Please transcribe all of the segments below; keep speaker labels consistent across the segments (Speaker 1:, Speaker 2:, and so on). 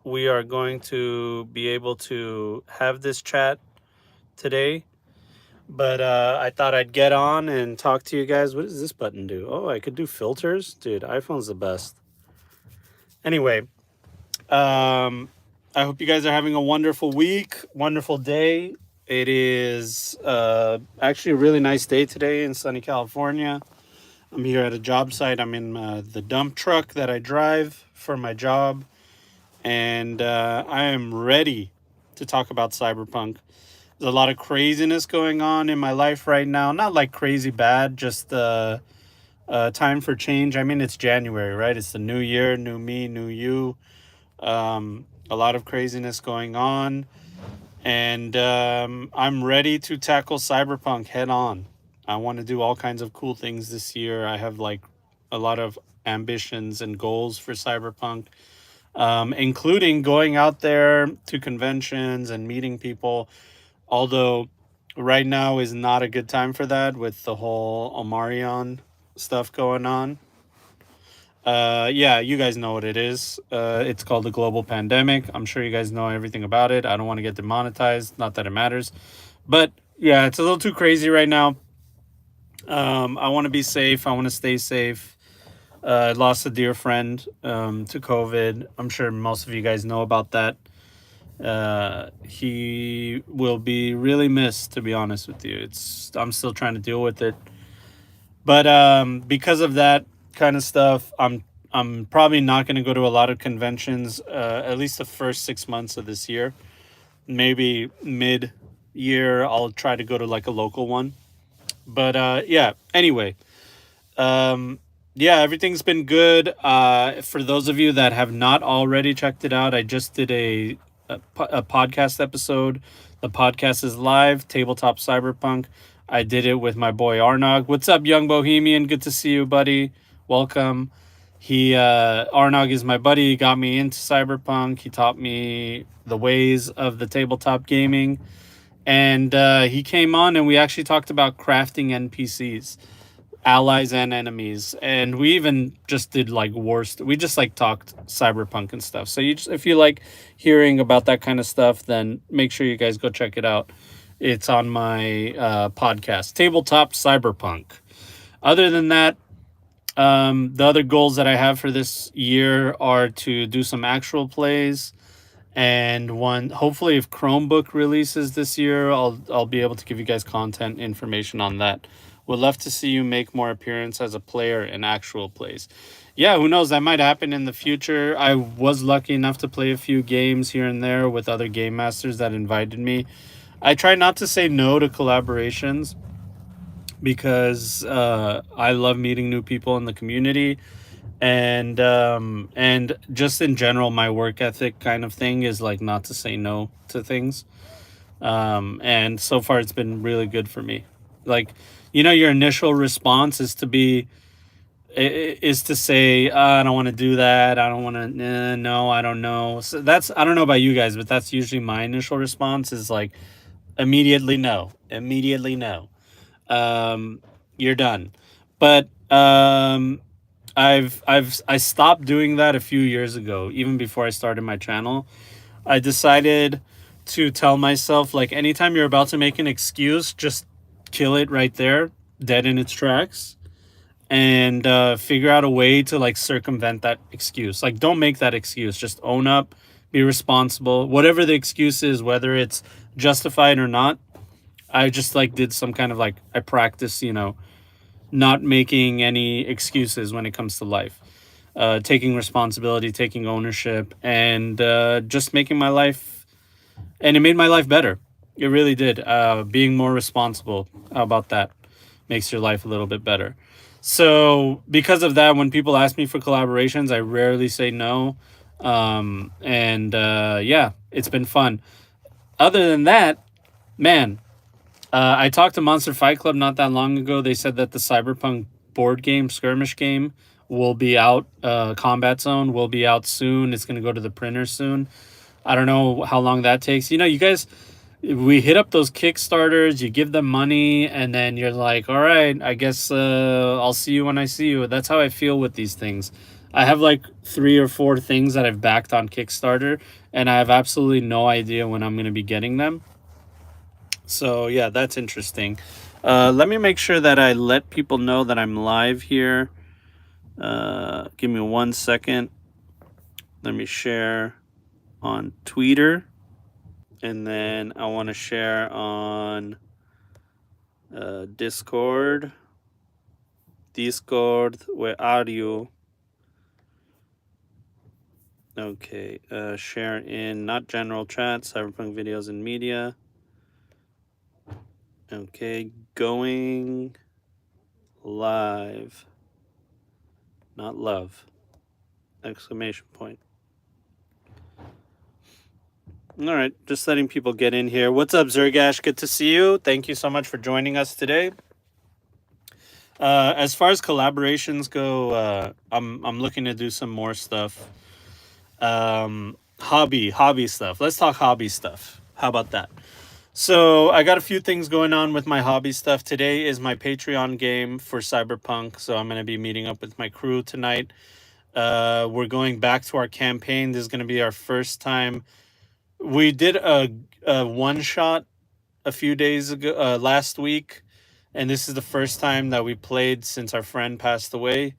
Speaker 1: We are going to be able to have this chat today, but I thought I'd get on and talk to you guys. What does this button do? Oh, I could do filters? Dude, iPhone's the best. Anyway, um, I hope you guys are having a wonderful week, wonderful day. It is actually a really nice day today in sunny California. I'm here at a job site. I'm in the dump truck that I drive for my job, and I am ready to talk about Cyberpunk. There's a lot of craziness going on in my life right now. Not like crazy bad, just time for change. I mean, it's January, right? It's the new year, new me, new you. A lot of craziness going on, and I'm ready to tackle Cyberpunk head on. I want to do all kinds of cool things this year. I have like a lot of ambitions and goals for Cyberpunk, including going out there to conventions and meeting people. Although right now is not a good time for that with the whole Omarion stuff going on. Yeah, you guys know what it is. It's called the global pandemic. I'm sure you guys know everything about it. I don't want to get demonetized. Not that it matters. But yeah, it's a little too crazy right now. I want to be safe. I want to stay safe. I lost a dear friend to COVID. I'm sure most of you guys know about that. He will be really missed, to be honest with you. I'm still trying to deal with it, but because of that kind of stuff, I'm probably not going to go to a lot of conventions. At least the first 6 months of this year. Maybe mid year, I'll try to go to like a local one. But yeah. Anyway, yeah, everything's been good. For those of you that have not already checked it out, I just did a podcast episode. The podcast is live, Tabletop Cyberpunk. I did it with my boy Arnog. What's up, young bohemian? Good to see you, buddy. Welcome. Arnog is my buddy. He got me into Cyberpunk. He taught me the ways of the tabletop gaming. And he came on and we actually talked about crafting NPCs, allies and enemies, and we even just did like worst. We just like talked Cyberpunk and stuff. So if you like hearing about that kind of stuff, then make sure you guys go check it out. It's on my podcast, Tabletop Cyberpunk. Other than that, the other goals that I have for this year are to do some actual plays, and one hopefully if Chromebook releases this year, I'll be able to give you guys content information on that. Would love to see you make more appearance as a player in actual plays. Yeah, who knows? That might happen in the future. I was lucky enough to play a few games here and there with other game masters that invited me. I try not to say no to collaborations because I love meeting new people in the community, and just in general, my work ethic kind of thing is like not to say no to things. And so far, it's been really good for me. Like, your initial response is to say, I don't want to do that. I don't want to. No, I don't know. So I don't know about you guys, but that's usually my initial response is like immediately no, immediately no. You're done. But I stopped doing that a few years ago, even before I started my channel. I decided to tell myself, like, anytime you're about to make an excuse, just kill it right there, dead in its tracks, and figure out a way to like circumvent that excuse. Like, don't make that excuse. Just own up, be responsible. Whatever the excuse is, whether it's justified or not, I just like did some kind of like I practice, not making any excuses when it comes to life. Taking responsibility, taking ownership, and just making my life, and it made my life better. It really did. Being more responsible. How about that? Makes your life a little bit better. So because of that, when people ask me for collaborations, I rarely say no. And yeah, it's been fun. Other than that, man, I talked to Monster Fight Club not that long ago. They said that the Cyberpunk board game, skirmish game, will be out. Combat Zone will be out soon. It's going to go to the printer soon. I don't know how long that takes. You guys, we hit up those Kickstarters, you give them money, and then you're like, all right, I guess I'll see you when I see you. That's how I feel with these things. I have like 3 or 4 things that I've backed on Kickstarter, and I have absolutely no idea when I'm going to be getting them. So yeah, that's interesting. Let me make sure that I let people know that I'm live here. Give me 1 second. Let me share on Twitter, and then I want to share on Discord. Discord, where are you? Okay, share in not general chat, Cyberpunk videos and media. Okay, going live. Not love. Exclamation point. All right, just letting people get in here. What's up, Zergash? Good to see you. Thank you so much for joining us today. As far as collaborations go, I'm looking to do some more stuff. Hobby stuff. Let's talk hobby stuff. How about that? So I got a few things going on with my hobby stuff. Today is my Patreon game for Cyberpunk, so I'm going to be meeting up with my crew tonight. We're going back to our campaign. This is going to be our first time. We did a one shot a few days ago, last week, and this is the first time that we played since our friend passed away.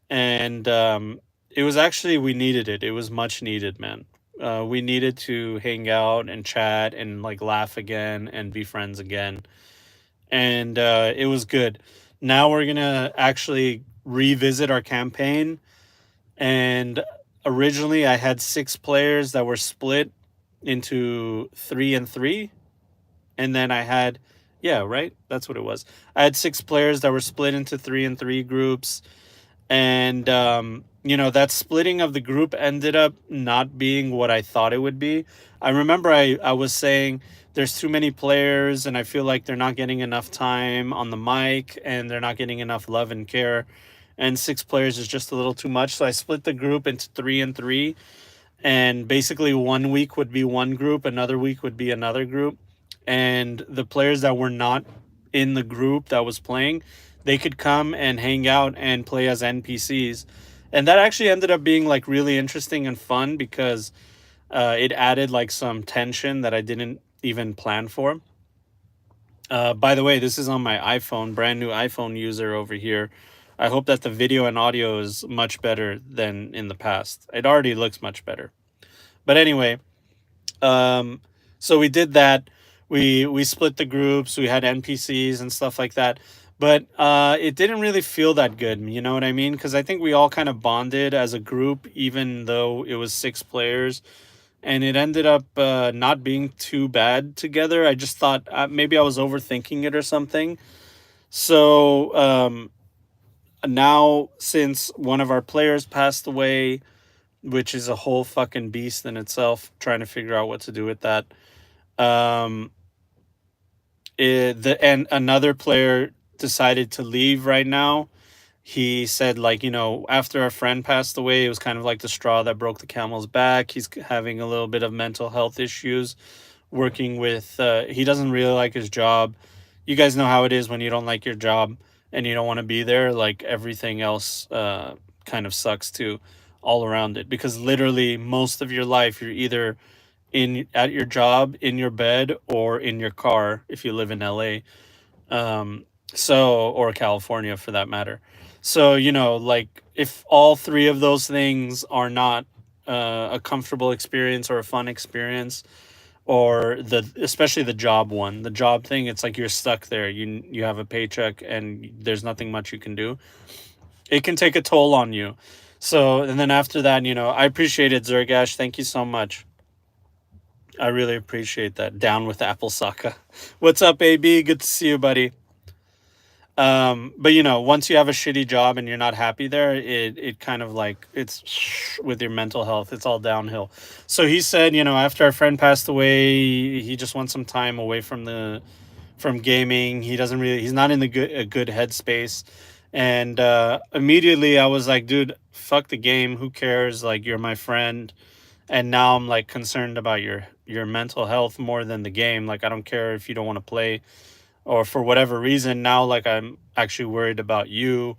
Speaker 1: And it was actually, we needed it. It was much needed, man. We needed to hang out and chat and like laugh again and be friends again. And it was good. Now we're gonna actually revisit our campaign. And originally I had 6 players that were split into 3 and 3. And then I had, yeah, right? That's what it was. I had 6 players that were split into 3 and 3 groups. And that splitting of the group ended up not being what I thought it would be. I remember I was saying there's too many players and I feel like they're not getting enough time on the mic and they're not getting enough love and care, and 6 players is just a little too much. So I split the group into 3 and 3, and basically 1 week would be one group, another week would be another group, and the players that were not in the group that was playing, they could come and hang out and play as NPCs. And that actually ended up being like really interesting and fun because it added like some tension that I didn't even plan for. By the way, this is on my iPhone, brand new iPhone user over here. I hope that the video and audio is much better than in the past. It already looks much better. But anyway, so we did that. We split the groups. We had NPCs and stuff like that. But it didn't really feel that good. You know what I mean? Because I think we all kind of bonded as a group, even though it was 6 players. And it ended up not being too bad together. I just thought maybe I was overthinking it or something. So now, since one of our players passed away, which is a whole fucking beast in itself, trying to figure out what to do with that. And another player decided to leave right now. He said, like, after our friend passed away, it was kind of like the straw that broke the camel's back. He's having a little bit of mental health issues, working with, he doesn't really like his job. You guys know how it is when you don't like your job and you don't want to be there. Like, everything else kind of sucks too, all around it, because literally most of your life you're either at your job, in your bed, or in your car if you live in LA, or California for that matter. So like, if all 3 of those things are not a comfortable experience or a fun experience, or especially the job one, the job thing, it's like you're stuck there. You have a paycheck and there's nothing much you can do. It can take a toll on you. So, and then after that, I appreciate it, Zergash. Thank you so much. I really appreciate that. Down with Apple Saka. What's up, AB? Good to see you, buddy. But once you have a shitty job and you're not happy there, it kind of like, it's with your mental health, it's all downhill. So he said, after our friend passed away, he just wants some time away from gaming. He's not in a good headspace. And immediately I was like, dude, fuck the game. Who cares? Like, you're my friend. And now I'm like concerned about your mental health more than the game. Like, I don't care if you don't want to play or for whatever reason. Now, like, I'm actually worried about you.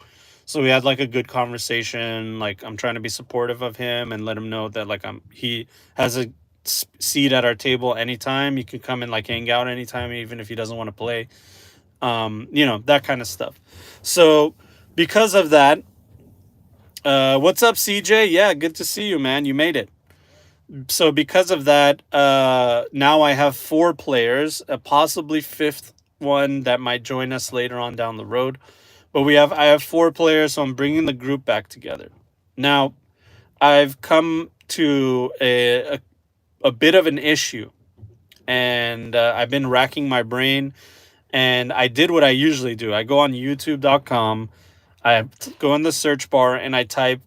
Speaker 1: So we had like a good conversation. Like I'm trying to be supportive of him and let him know that like he has a seat at our table anytime. You can come and like hang out anytime, even if he doesn't want to play. That kind of stuff. So because of that, what's up, CJ? Yeah, good to see you, man. You made it. So because of that, now I have 4 players, a possibly fifth one that might join us later on down the road. But I have 4 players, so I'm bringing the group back together. Now, I've come to a bit of an issue, and I've been racking my brain, and I did what I usually do. I go on YouTube.com, I go in the search bar, and I type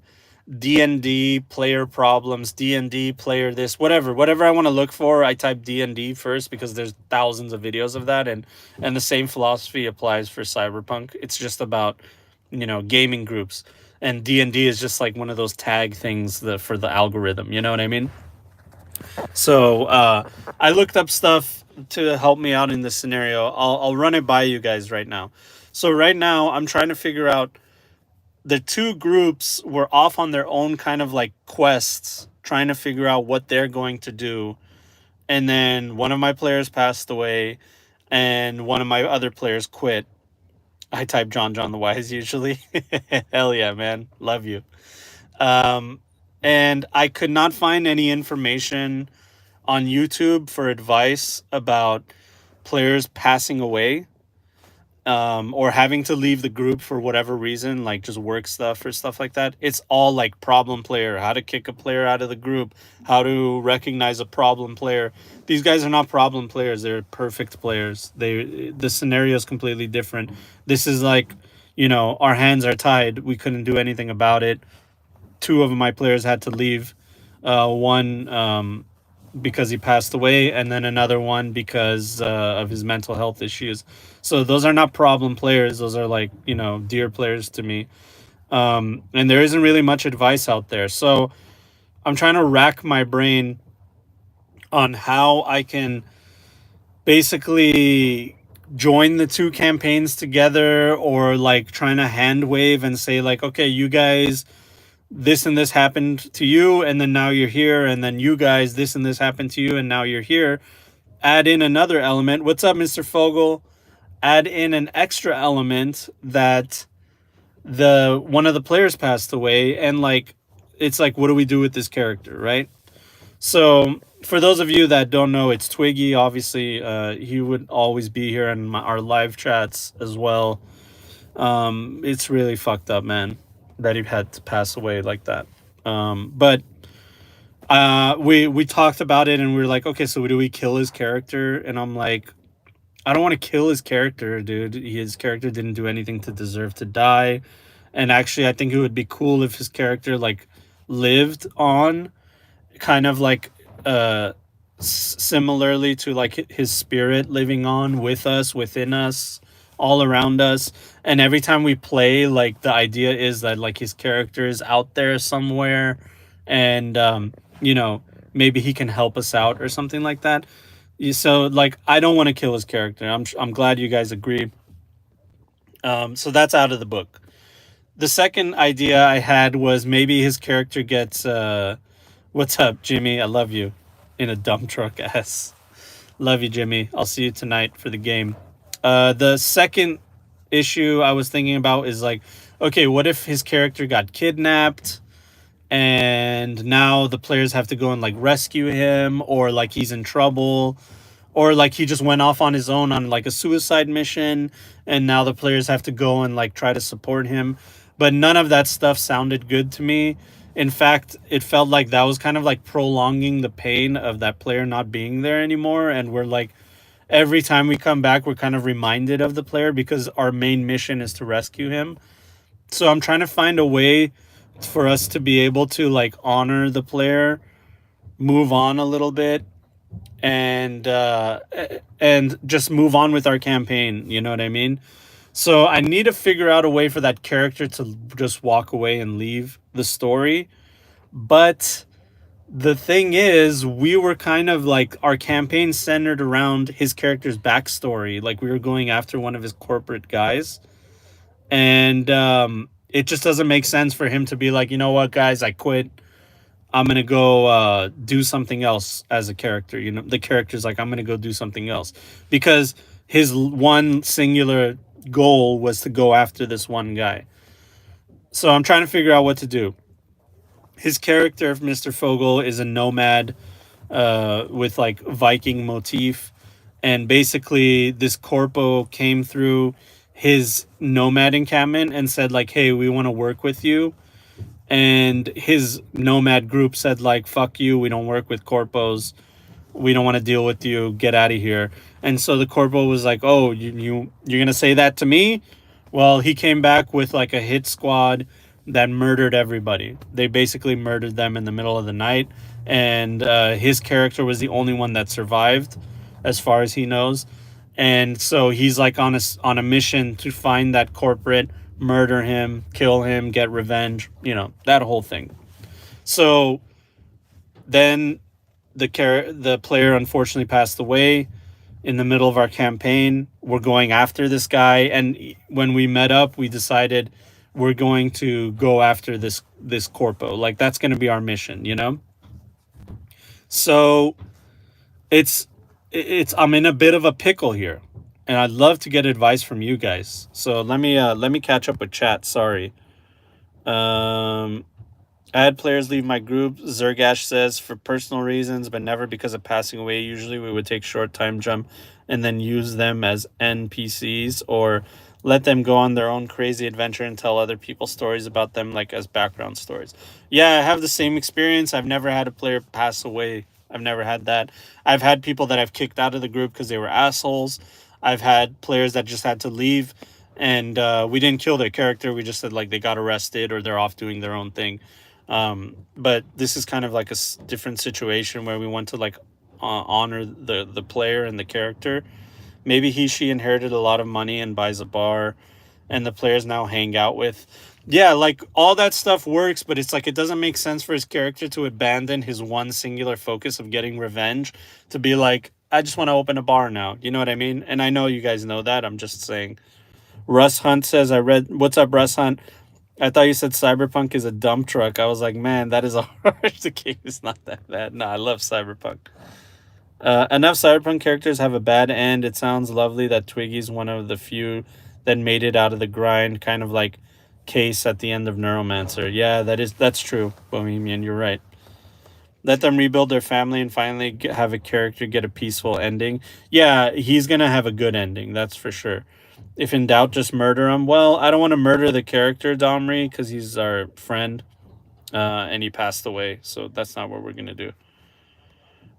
Speaker 1: D&D player problems, D&D player this, whatever I want to look for. I type D&D first because there's thousands of videos of that, and the same philosophy applies for Cyberpunk. It's just about gaming groups, and D&D is just like one of those tag things for the algorithm. You know what I mean? So I looked up stuff to help me out in this scenario. I'll run it by you guys right now. So right now I'm trying to figure out, the 2 groups were off on their own kind of like quests, trying to figure out what they're going to do. And then one of my players passed away, and one of my other players quit. I type JonJonTheWise usually. Hell yeah, man. Love you. And I could not find any information on YouTube for advice about players passing away. Or having to leave the group for whatever reason, like just work stuff or stuff like that. It's all like problem player, how to kick a player out of the group, how to recognize a problem player. These guys are not problem players, they're perfect players. The scenario is completely different. This is like, our hands are tied. We couldn't do anything about it. 2 of my players had to leave. One because he passed away, and then another one because of his mental health issues. So those are not problem players. Those are like, dear players to me. And there isn't really much advice out there. So I'm trying to rack my brain on how I can basically join the 2 campaigns together, or like trying to hand wave and say like, okay, you guys, this and this happened to you, and then now you're here, and then you guys, this and this happened to you, and now you're here. Add in another element. What's up, Mr. Fogel? Add in an extra element that one of the players passed away, and like, it's like, what do we do with this character, right? So for those of you that don't know, it's Twiggy. Obviously, he would always be here in our live chats as well. It's really fucked up, man, that he had to pass away like that. But we talked about it, and we were like, okay, so do we kill his character? And I'm like, I don't want to kill his character, dude. His character didn't do anything to deserve to die. And actually, I think it would be cool if his character like lived on, kind of like similarly to like his spirit living on with us, within us, all around us. And every time we play, like, the idea is that like his character is out there somewhere, and maybe he can help us out or something like that. So like, I don't want to kill his character. I'm glad you guys agree. So that's out of the book. The second idea I had was maybe his character gets what's up, Jimmy? I love you. In a dump truck ass. Love you, Jimmy. I'll see you tonight for the game. The second issue I was thinking about is like, okay, what if his character got kidnapped, and now the players have to go and like rescue him, or like he's in trouble, or like he just went off on his own on like a suicide mission, and now the players have to go and like try to support him. But none of that stuff sounded good to me. In fact, it felt like that was kind of like prolonging the pain of that player not being there anymore. And we're like, every time we come back, we're kind of reminded of the player because our main mission is to rescue him. So I'm trying to find a way for us to be able to like honor the player, move on a little bit, and just move on with our campaign. You know what I mean? So I need to figure out a way for that character to just walk away and leave the story. But the thing is, we were kind of like, our campaign centered around his character's backstory. Like, we were going after one of his corporate guys. And it just doesn't make sense for him to be like, you know what, guys, I quit. I'm gonna go do something else as a character. You know, the character's like, I'm gonna go do something else because his one singular goal was to go after this one guy. So I'm trying to figure out what to do. His character, Mr. Fogel, is a nomad with like Viking motif, and basically this corpo came through his nomad encampment and said like, "Hey, we want to work with you." And his nomad group said like, "Fuck you, we don't work with corpos, we don't want to deal with you, get out of here." And so the corpo was like, "Oh, you're gonna say that to me?" Well, he came back with like a hit squad that murdered everybody. They basically murdered them in the middle of the night, and his character was the only one that survived as far as he knows. And so he's like on a mission to find that corporate, murder him, kill him, get revenge, you know, that whole thing. So then the player unfortunately passed away in the middle of our campaign. We're going after this guy, and when we met up, we decided we're going to go after this corpo. Like that's going to be our mission, you know. So it's I'm in a bit of a pickle here, and I'd love to get advice from you guys. So let me catch up with chat. Sorry. Um, I had players leave my group. Zergash says for personal reasons, but never because of passing away. Usually we would take short time jump and then use them as NPCs or let them go on their own crazy adventure and tell other people stories about them like as background stories. Yeah, I have the same experience. I've never had a player pass away. I've never had that. I've had people that I've kicked out of the group because they were assholes. I've had players that just had to leave and we didn't kill their character. We just said like they got arrested or they're off doing their own thing. But this is kind of like a different situation where we want to like honor the player and the character. Maybe she inherited a lot of money and buys a bar, and the players now hang out with. Yeah, like all that stuff works, but it's like it doesn't make sense for his character to abandon his one singular focus of getting revenge to be like, I just want to open a bar now. You know what I mean? And I know you guys know that. I'm just saying. Russ Hunt says, I read, what's up, Russ Hunt? I thought you said Cyberpunk is a dump truck. I was like, man, that is a harsh. The game is not that bad. No, I love Cyberpunk. Enough Cyberpunk characters have a bad end. It sounds lovely that Twiggy's one of the few that made it out of the grind, kind of like Case at the end of Neuromancer. Yeah, that's true, Bohemian. You're right. Let them rebuild their family and finally have a character get a peaceful ending. Yeah, he's gonna have a good ending. That's for sure. If in doubt, just murder him. Well, I don't want to murder the character Domri because he's our friend, and he passed away. So that's not what we're gonna do.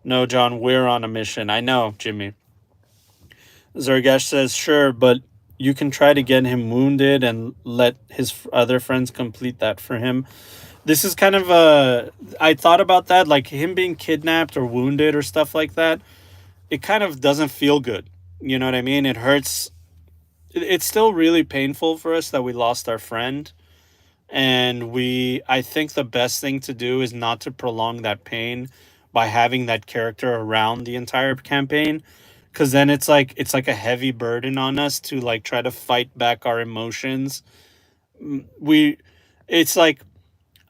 Speaker 1: No, John, we're on a mission. I know, Jimmy. Zergash says, sure, but you can try to get him wounded and let his other friends complete that for him. This is kind of a. I thought about that, like him being kidnapped or wounded or stuff like that. It kind of doesn't feel good. You know what I mean? It hurts. It's still really painful for us that we lost our friend. And I think the best thing to do is not to prolong that pain by having that character around the entire campaign, because then it's like a heavy burden on us to like try to fight back our emotions. We It's like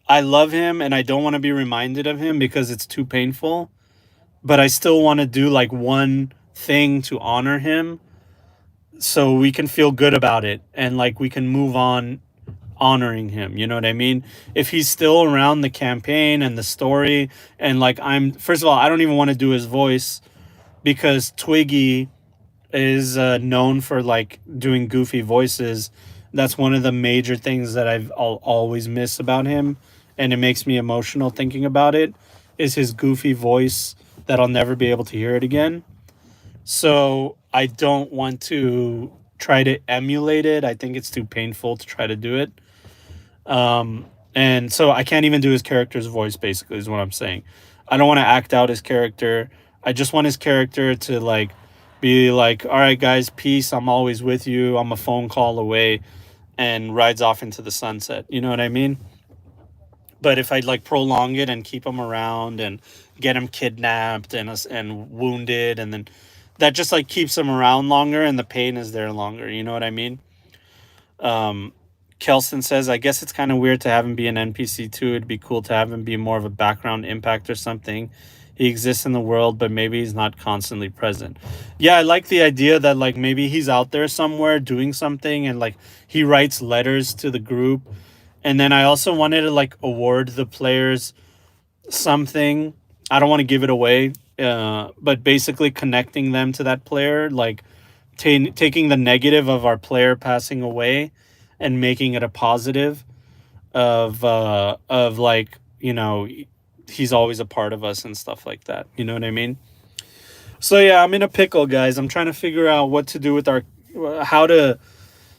Speaker 1: I love him and I don't want to be reminded of him because it's too painful, but I still want to do like one thing to honor him so we can feel good about it and like we can move on honoring him. You know what I mean? If he's still around the campaign and the story, and like I'm first of all, I don't even want to do his voice because Twiggy is known for like doing goofy voices. That's one of the major things that I'll always miss about him, and it makes me emotional thinking about it. Is his goofy voice that I'll never be able to hear it again. So I don't want to try to emulate it. I think it's too painful to try to do it. And so I can't even do his character's voice, basically, is what I'm saying. I don't want to act out his character. I just want his character to like be like, all right, guys, peace. I'm always with you. I'm a phone call away, and rides off into the sunset. You know what I mean? But if I like prolong it and keep him around and get him kidnapped and wounded, and then that just like keeps him around longer and the pain is there longer. You know what I mean? Kelson says, I guess it's kind of weird to have him be an NPC too. It'd be cool to have him be more of a background impact or something. He exists in the world, but maybe he's not constantly present. Yeah, I like the idea that like maybe he's out there somewhere doing something and like he writes letters to the group. And then I also wanted to like award the players something. I don't want to give it away, but basically connecting them to that player, like taking the negative of our player passing away and making it a positive of like, you know, he's always a part of us and stuff like that. You know what I mean? So yeah, I'm in a pickle, guys. I'm trying to figure out what to do with our how to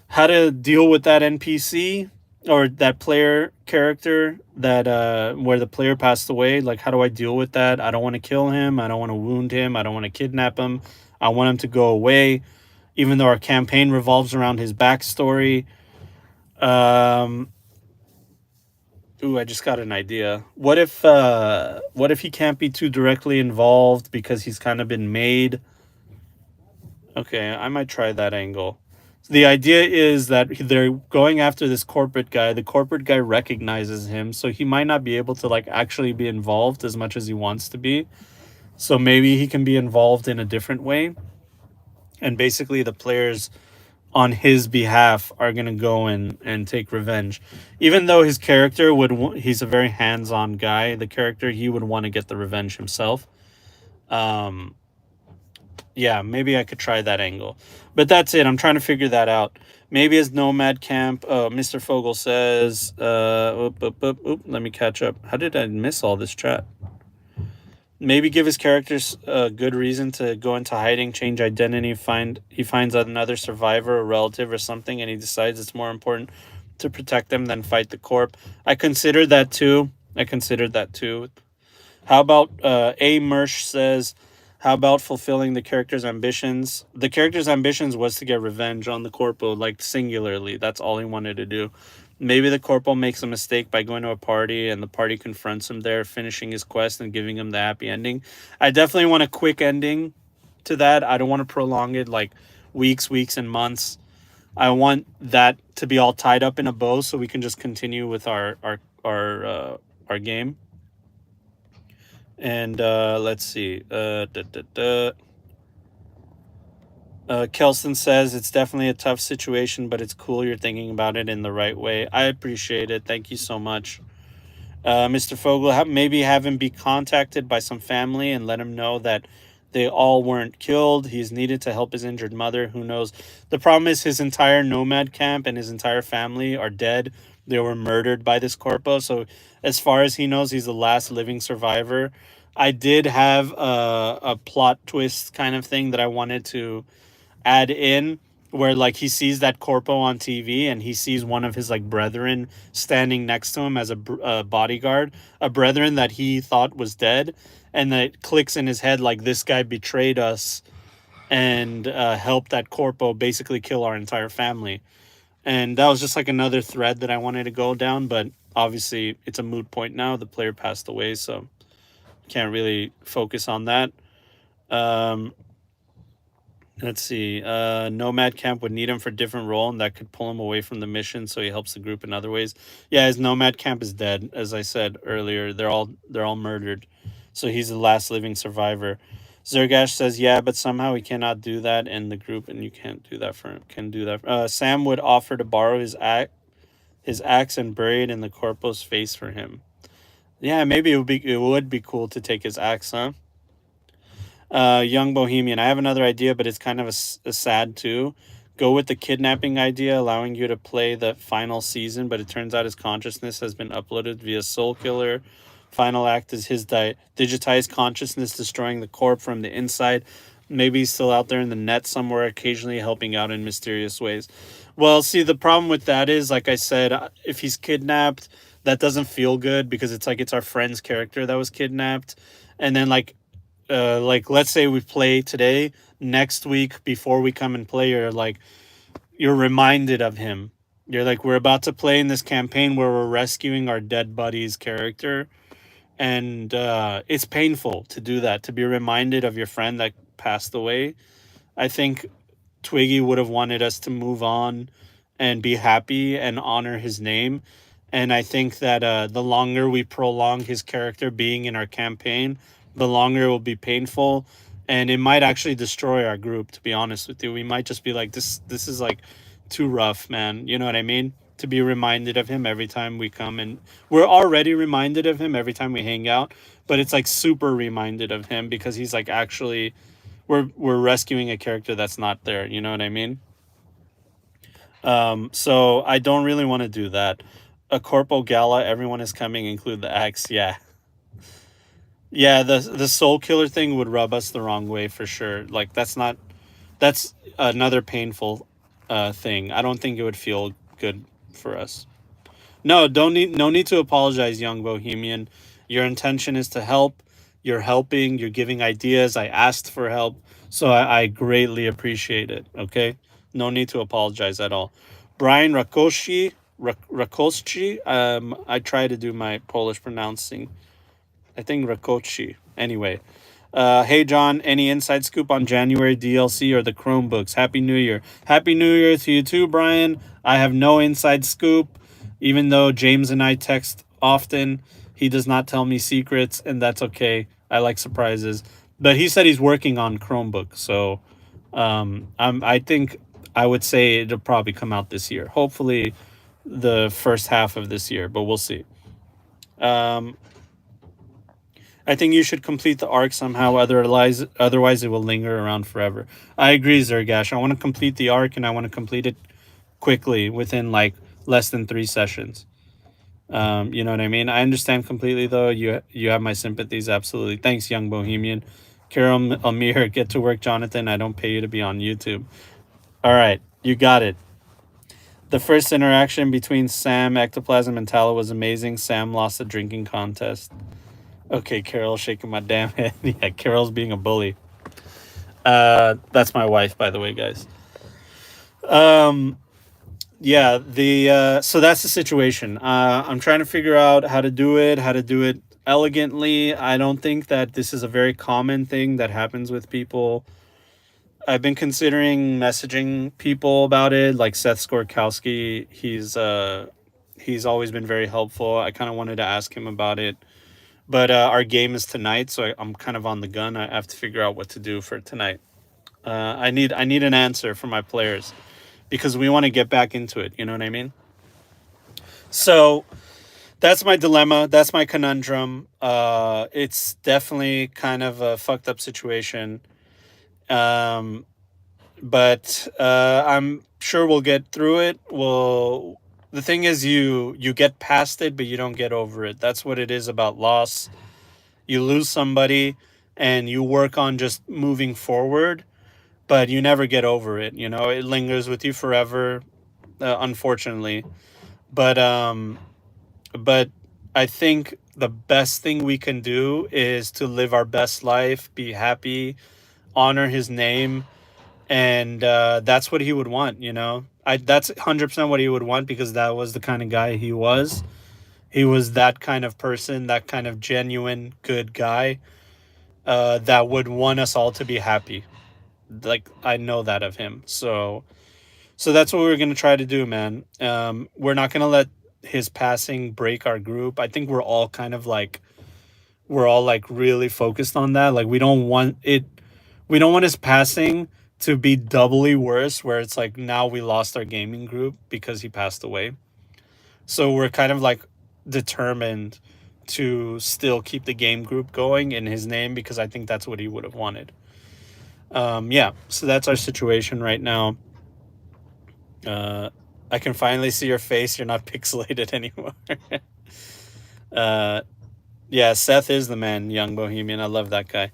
Speaker 1: how to deal with that NPC or that player character that where the player passed away. Like, how do I deal with that? I don't want to kill him. I don't want to wound him. I don't want to kidnap him. I want him to go away, even though our campaign revolves around his backstory. Um, Ooh, I just got an idea. What if he can't be too directly involved because he's kind of been made? Okay, I might try that angle. So the idea is that they're going after this corporate guy. The corporate guy recognizes him, so he might not be able to like actually be involved as much as he wants to be. So maybe he can be involved in a different way. And basically the players on his behalf are going to go and take revenge. Even though his character he's a very hands-on guy, the character, he would want to get the revenge himself. Um yeah, maybe I could try that angle. But that's it. I'm trying to figure that out. Maybe as Nomad Camp, Mr. Fogel says, let me catch up. How did I miss all this chat? Maybe give his characters a good reason to go into hiding, change identity, he finds another survivor, a relative or something, and he decides it's more important to protect them than fight the corp. I considered that too. How about A. Mersh says, how about fulfilling the character's ambitions? The character's ambitions was to get revenge on the corpo, like singularly. That's all he wanted to do. Maybe the corporal makes a mistake by going to a party and the party confronts him there, finishing his quest and giving him the happy ending. I definitely want a quick ending to that. I don't want to prolong it like weeks and months. I want that to be all tied up in a bow so we can just continue with our game. And let's see. Kelson says it's definitely a tough situation, but it's cool you're thinking about it in the right way. I appreciate it. Thank you so much. Mr. Fogel, maybe have him be contacted by some family and let him know that they all weren't killed. He's needed to help his injured mother. Who knows? The problem is his entire nomad camp and his entire family are dead. They were murdered by this corpo. So as far as he knows, he's the last living survivor. I did have a plot twist kind of thing that I wanted to add in where like he sees that corpo on TV and he sees one of his like brethren standing next to him as a bodyguard, a brethren that he thought was dead, and that it clicks in his head like this guy betrayed us and helped that corpo basically kill our entire family. And that was just like another thread that I wanted to go down, but obviously it's a moot point now. The player passed away, so can't really focus on that. Let's see. Nomad Camp would need him for a different role, and that could pull him away from the mission, so he helps the group in other ways. Yeah, his Nomad Camp is dead, as I said earlier. They're all murdered, so he's the last living survivor. Zergash says, yeah, but somehow he cannot do that in the group, and you can't do that for him. Can do that. Sam would offer to borrow his axe and bury it in the corpo's face for him. Yeah, maybe it would be cool to take his axe, huh? Young Bohemian, I have another idea, but it's kind of a sad too. Go with the kidnapping idea, allowing you to play the final season, but it turns out his consciousness has been uploaded via Soul Killer. Final act is his digitized consciousness destroying the corp from the inside. Maybe he's still out there in the net somewhere, occasionally helping out in mysterious ways. Well, see, the problem with that is, like I said, if he's kidnapped, that doesn't feel good because it's like it's our friend's character that was kidnapped. And then like let's say we play today, next week before we come and play, you're reminded of him. You're like, we're about to play in this campaign where we're rescuing our dead buddy's character, and it's painful to do that, to be reminded of your friend that passed away. I think Twiggy would have wanted us to move on and be happy and honor his name. And I think that the longer we prolong his character being in our campaign, the longer it will be painful, and it might actually destroy our group. To be honest with you, we might just be like, this is like too rough, man. You know what I mean? To be reminded of him every time we come, and we're already reminded of him every time we hang out, but it's like super reminded of him because he's like actually we're rescuing a character that's not there. You know what I mean? So I don't really want to do that. A corporal gala, everyone is coming, include the axe. Yeah, yeah. The soul killer thing would rub us the wrong way for sure. Like that's another painful thing. I don't think it would feel good for us. No need to apologize, young bohemian. Your intention is to help. You're helping. You're giving ideas. I asked for help, so I greatly appreciate it. Okay, no need to apologize at all. Brian Rakowski. I try to do my Polish pronouncing. I think Rakowski. Anyway, hey John, any inside scoop on January DLC or the Chromebooks? Happy New Year. Happy New Year to you too, Brian. I have no inside scoop. Even though James and I text often, he does not tell me secrets, and that's okay. I like surprises. But he said he's working on Chromebook, so I think I would say it'll probably come out this year. Hopefully the first half of this year, but we'll see. Um, I think you should complete the arc somehow. Otherwise, it will linger around forever. I agree, Zergash. I want to complete the arc, and I want to complete it quickly within like less than 3 sessions. You know what I mean? I understand completely, though. You have my sympathies, absolutely. Thanks, young bohemian. Carol Amir, get to work, Jonathan. I don't pay you to be on YouTube. All right, you got it. The first interaction between Sam, Ectoplasm, and Tala was amazing. Sam lost the drinking contest. Okay, Carol shaking my damn head. Yeah, Carol's being a bully. That's my wife, by the way, guys. Um, yeah, the so that's the situation. I'm trying to figure out how to do it elegantly. I don't think that this is a very common thing that happens with people. I've been considering messaging people about it, like Seth Skorkowski. He's always been very helpful. I kind of wanted to ask him about it. But our game is tonight, so I'm kind of on the gun. I have to figure out what to do for tonight. I need an answer from my players because we want to get back into it. You know what I mean? So that's my dilemma. That's my conundrum. It's definitely kind of a fucked up situation. Um, but I'm sure we'll get through it. The thing is, you get past it, but you don't get over it. That's what it is about loss. You lose somebody, and you work on just moving forward, but you never get over it. You know, it lingers with you forever, unfortunately. But but I think the best thing we can do is to live our best life, be happy, honor his name, and that's what he would want. You know, that's 100% what he would want because that was the kind of guy he was. He was that kind of person, that kind of genuine good guy that would want us all to be happy. Like I know that of him. So that's what we're gonna try to do, man. We're not gonna let his passing break our group. I think we're all like really focused on that. Like we don't want it. We don't want his passing to be doubly worse, where it's like now we lost our gaming group because he passed away. So we're kind of like determined to still keep the game group going in his name because I think that's what he would have wanted. Yeah, so that's our situation right now. Uh, I can finally see your face. You're not pixelated anymore. uh, yeah, Seth is the man, young bohemian. I love that guy.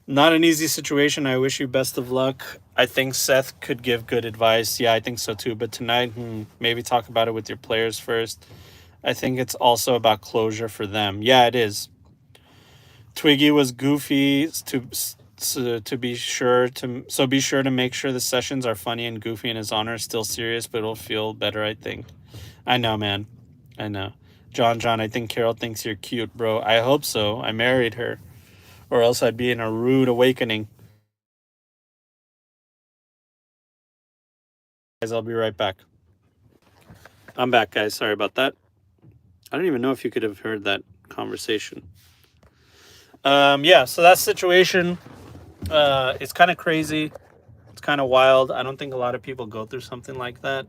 Speaker 1: Not an easy situation. I wish you best of luck. I think Seth could give good advice. Yeah, I think so too. But tonight, maybe talk about it with your players first. I think it's also about closure for them. Yeah, it is. Twiggy was goofy to be sure to so be sure to make sure the sessions are funny and goofy in his honor. Still serious, but it'll feel better. I think. I know, man. I know. John, I think Carol thinks you're cute, bro. I hope so. I married her, or else I'd be in a rude awakening. Guys, I'll be right back. I'm back, guys. Sorry about that. I don't even know if you could have heard that conversation. Yeah, so that situation, it's kind of crazy. It's kind of wild. I don't think a lot of people go through something like that.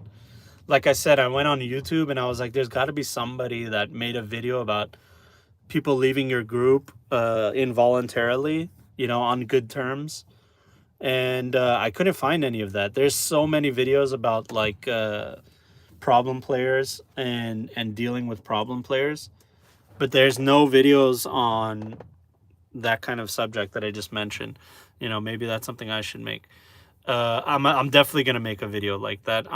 Speaker 1: Like I said, I went on YouTube and I was like, there's got to be somebody that made a video about people leaving your group involuntarily, on good terms. And I couldn't find any of that. There's so many videos about like problem players and dealing with problem players, but there's no videos on that kind of subject that I just mentioned. Maybe that's something I should make. I'm definitely gonna make a video like that.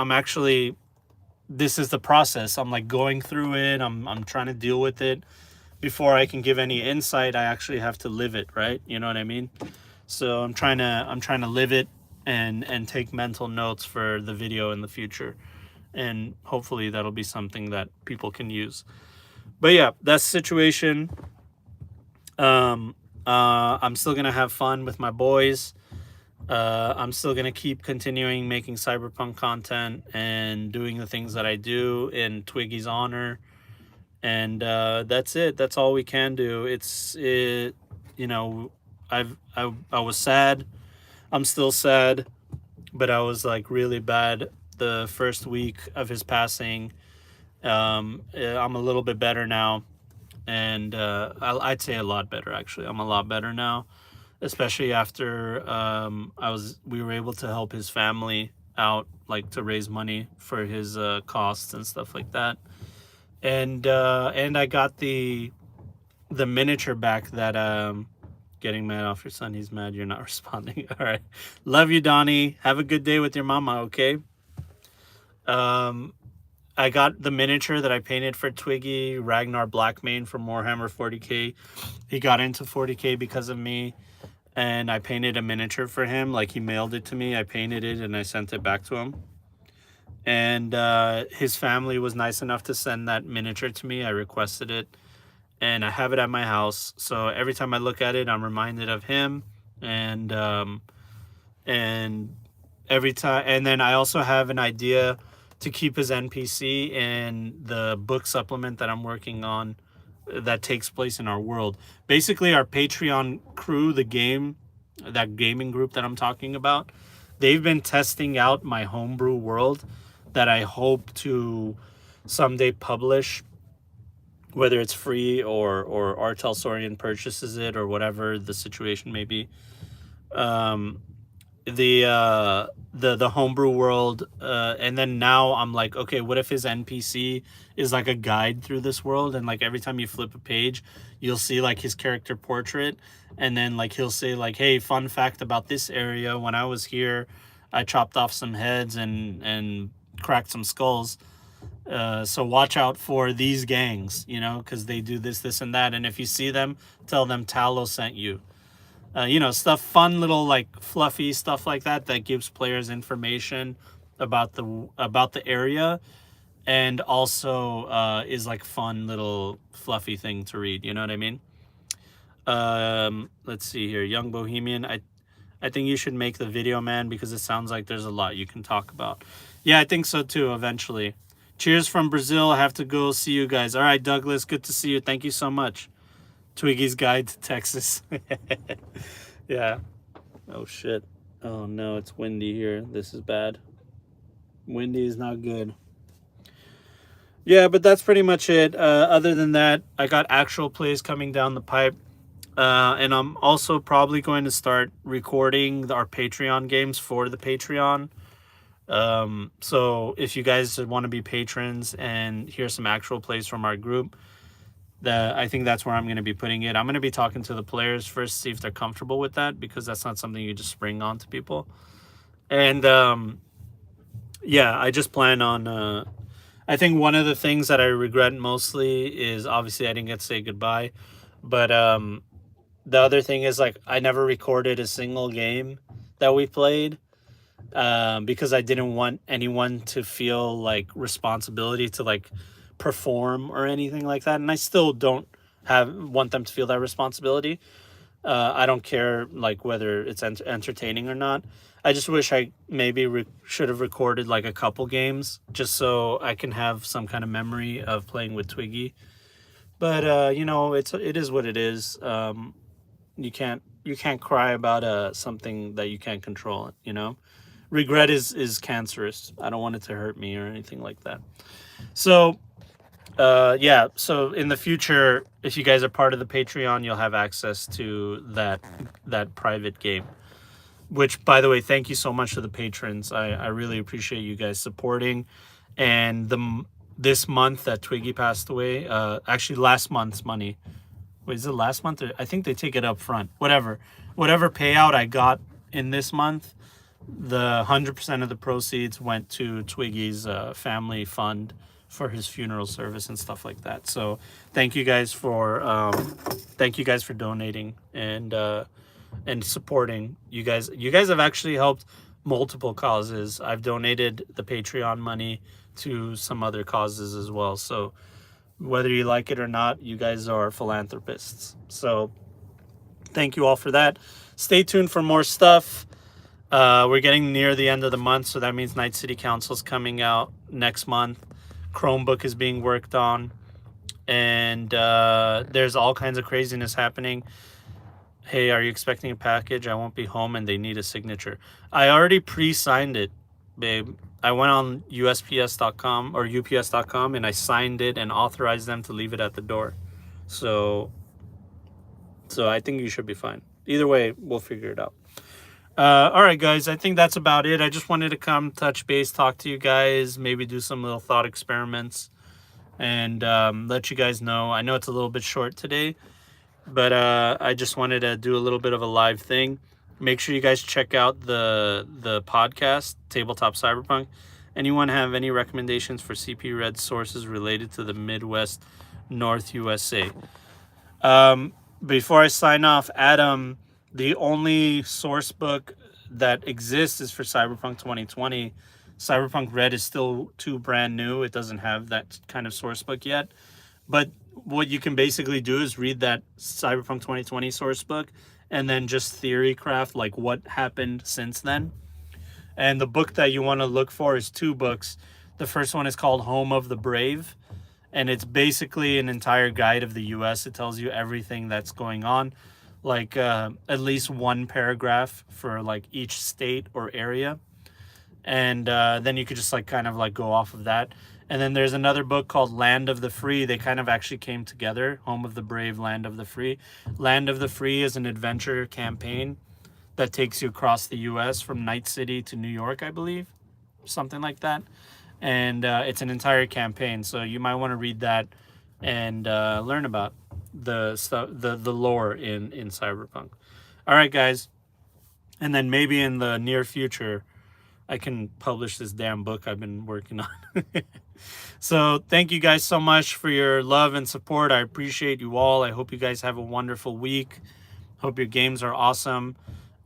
Speaker 1: This is the process. I'm like going through it. I'm trying to deal with it. Before I can give any insight, I actually have to live it, right? You know what I mean? So I'm trying to live it and take mental notes for the video in the future. And hopefully that'll be something that people can use. But yeah, that's the situation. I'm still gonna have fun with my boys. I'm still gonna keep continuing making Cyberpunk content and doing the things that I do in Twiggy's honor. And that's it. That's all we can do. I was sad. I'm still sad, but I was like really bad the first week of his passing. I'm a little bit better now, and I'd say a lot better actually. I'm a lot better now, especially after we were able to help his family out, like to raise money for his costs and stuff like that. And I got the miniature back that getting mad off your son. He's mad you're not responding. All right, love you, Donnie. Have a good day with your mama. Okay. I got the miniature that I painted for Twiggy, Ragnar Blackmane from Warhammer 40k. He got into 40k because of me, and I painted a miniature for him. Like, he mailed it to me. I painted it and I sent it back to him. And his family was nice enough to send that miniature to me. I requested it, and I have it at my house. So every time I look at it, I'm reminded of him. And every time, and then I also have an idea to keep his NPC in the book supplement that I'm working on that takes place in our world. Basically, our Patreon crew, that gaming group that I'm talking about, they've been testing out my homebrew world that I hope to someday publish, whether it's free or Artel Sorian purchases it or whatever the situation may be. The homebrew world, and then now I'm like, okay, what if his NPC is like a guide through this world, and like every time you flip a page you'll see like his character portrait, and then like he'll say like, hey, fun fact about this area, when I was here I chopped off some heads and cracked some skulls, so watch out for these gangs, because they do this and that, and if you see them, tell them Talo sent you. Stuff, fun little like fluffy stuff like that gives players information about the area, and also is like fun little fluffy thing to read. You know what I mean? Let's see here, Young Bohemian. I think you should make the video, man, because it sounds like there's a lot you can talk about. Yeah, I think so too. Eventually. Cheers from Brazil. I have to go see you guys. All right, Douglas. Good to see you. Thank you so much. Twiggy's Guide to Texas. Yeah. Oh, shit. Oh, no, it's windy here. This is bad. Windy is not good. Yeah, but that's pretty much it. Other than that, I got actual plays coming down the pipe. And I'm also probably going to start recording our Patreon games for the Patreon. So if you guys want to be patrons and hear some actual plays from our group, I think that's where I'm going to be putting it. I'm going to be talking to the players first, see if they're comfortable with that, because that's not something you just spring on to people. And yeah, I just plan on I think one of the things that I regret mostly is obviously I didn't get to say goodbye, but the other thing is, like, I never recorded a single game that we played, because I didn't want anyone to feel like responsibility to like perform or anything like that, and I still don't want them to feel that responsibility. I don't care like whether it's entertaining or not. I just wish I maybe should have recorded like a couple games just so I can have some kind of memory of playing with Twiggy. But it is what it is. You can't cry about something that you can't control. Regret is cancerous. I don't want it to hurt me or anything like that. So yeah, so in the future, if you guys are part of the Patreon, you'll have access to that private game. Which, by the way, thank you so much to the patrons. I really appreciate you guys supporting. And this month that Twiggy passed away, actually last month's money. Wait, is it last month? I think they take it up front. Whatever payout I got in this month, the 100% of the proceeds went to Twiggy's family fund for his funeral service and stuff like that. So thank you guys for donating and supporting. You guys have actually helped multiple causes. I've donated the Patreon money to some other causes as well. So whether you like it or not, you guys are philanthropists. So thank you all for that. Stay tuned for more stuff. We're getting near the end of the month, so that means Night City Council's coming out next month. Chromebook is being worked on, and there's all kinds of craziness happening. Hey, are you expecting a package? I won't be home and they need a signature. I already pre-signed it, babe. I went on USPS.com or UPS.com and I signed it and authorized them to leave it at the door. So I think you should be fine. Either way, we'll figure it out. All right, guys, I think that's about it. I just wanted to come touch base, talk to you guys, maybe do some little thought experiments, and let you guys know. I know it's a little bit short today, but I just wanted to do a little bit of a live thing. Make sure you guys check out the podcast, Tabletop Cyberpunk. Anyone have any recommendations for CP Red sources related to the Midwest, North USA? Before I sign off, Adam, the only source book that exists is for Cyberpunk 2020. Cyberpunk Red is still too brand new. It doesn't have that kind of source book yet. But what you can basically do is read that Cyberpunk 2020 source book and then just theory craft like what happened since then. And the book that you want to look for is two books. The first one is called Home of the Brave, and it's basically an entire guide of the US. It tells you everything that's going on, like at least one paragraph for like each state or area. And then you could just like kind of like go off of that. And then there's another book called Land of the Free. They kind of actually came together. Home of the Brave, Land of the Free. Land of the Free is an adventure campaign that takes you across the US from Night City to New York, I believe. Something like that. And it's an entire campaign. So you might want to read that and learn about the stuff, the lore in Cyberpunk. All right, guys. And then maybe in the near future, I can publish this damn book I've been working on. So thank you guys so much for your love and support. I appreciate you all. I hope you guys have a wonderful week. Hope your games are awesome.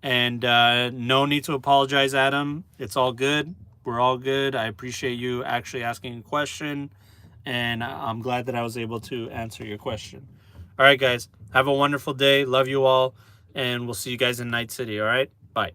Speaker 1: And no need to apologize, Adam. It's all good. We're all good. I appreciate you actually asking a question. And I'm glad that I was able to answer your question. All right, guys. Have a wonderful day. Love you all. And we'll see you guys in Night City. All right? Bye.